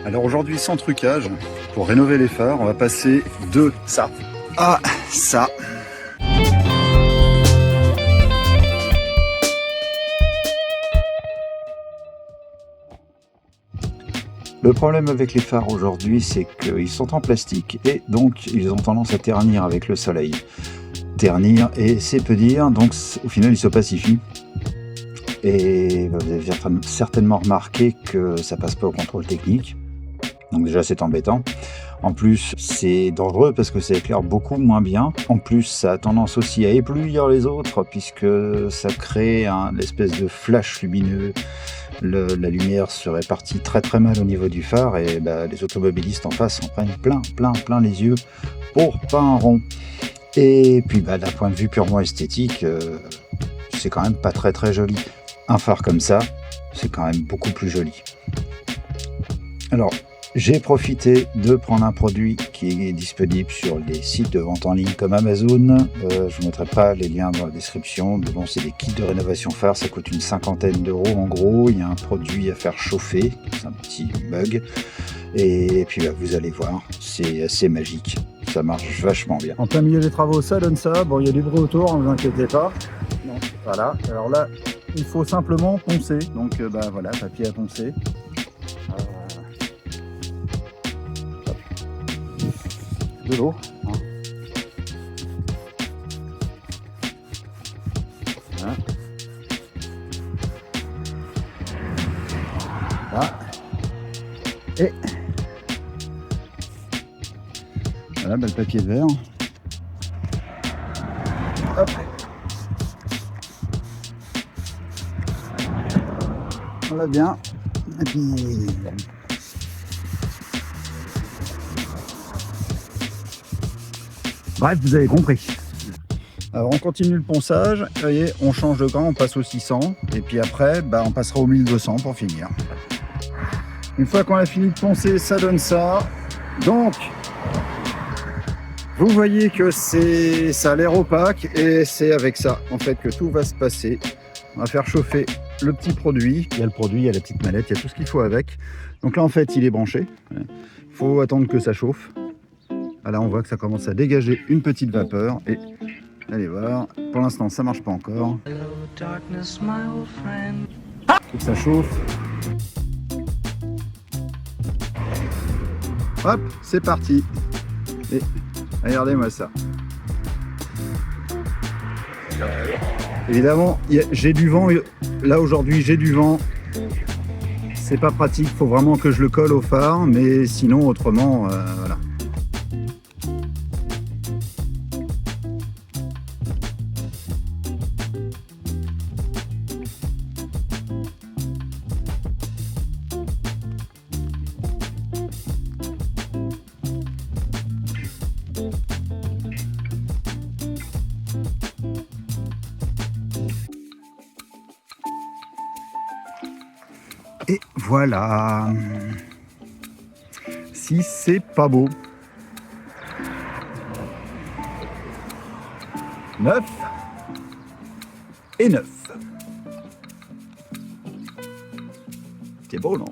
Alors aujourd'hui, sans trucage, pour rénover les phares, on va passer de ça à ça. Le problème avec les phares aujourd'hui, c'est qu'ils sont en plastique et donc ils ont tendance à ternir avec le soleil. Ternir, et c'est peu dire, donc au final ils se pacifient. Et vous avez certainement remarqué que ça passe pas au contrôle technique. Donc déjà c'est embêtant. En plus c'est dangereux parce que ça éclaire beaucoup moins bien. En plus ça a tendance aussi à éblouir les autres puisque ça crée l'espèce de flash lumineux. La lumière se répartit très très mal au niveau du phare et les automobilistes en face en prennent plein les yeux pour pas un rond. Et puis d'un point de vue purement esthétique, c'est quand même pas très très joli. Un phare comme ça, c'est quand même beaucoup plus joli. Alors, j'ai profité de prendre un produit qui est disponible sur les sites de vente en ligne comme Amazon. Je ne mettrai pas les liens dans la description. Bon, c'est des kits de rénovation phare, ça coûte une 50aine d'euros en gros. Il y a un produit à faire chauffer, c'est un petit mug. Et puis vous allez voir, c'est assez magique. Ça marche vachement bien. En plein milieu des travaux, ça donne ça. Bon, il y a du bruit autour, ne vous inquiétez pas. Donc, voilà. Alors là, il faut simplement poncer. Donc voilà, papier à poncer. De l'eau. Hein. Voilà. Là. Et voilà, le papier de verre. Hop. On l'a bien. Et puis bref, vous avez compris. Alors on continue le ponçage, vous voyez, on change de grain, on passe au 600 et puis après on passera au 1200 pour finir. Une fois qu'on a fini de poncer, ça donne ça. Donc vous voyez que ça a l'air opaque et c'est avec ça en fait que tout va se passer. On va faire chauffer le petit produit. Il y a le produit, il y a la petite mallette, il y a tout ce qu'il faut avec. Donc là en fait il est branché. Il faut attendre que ça chauffe. Là on voit que ça commence à dégager une petite vapeur et allez voir, pour l'instant ça marche pas encore. Faut que ça chauffe. Hop, c'est parti. Et regardez-moi ça. Évidemment, j'ai du vent. Là aujourd'hui j'ai du vent. C'est pas pratique, faut vraiment que je le colle au phare, mais sinon autrement, voilà. Et voilà. Si c'est pas beau. 9 et 9. C'est beau, non?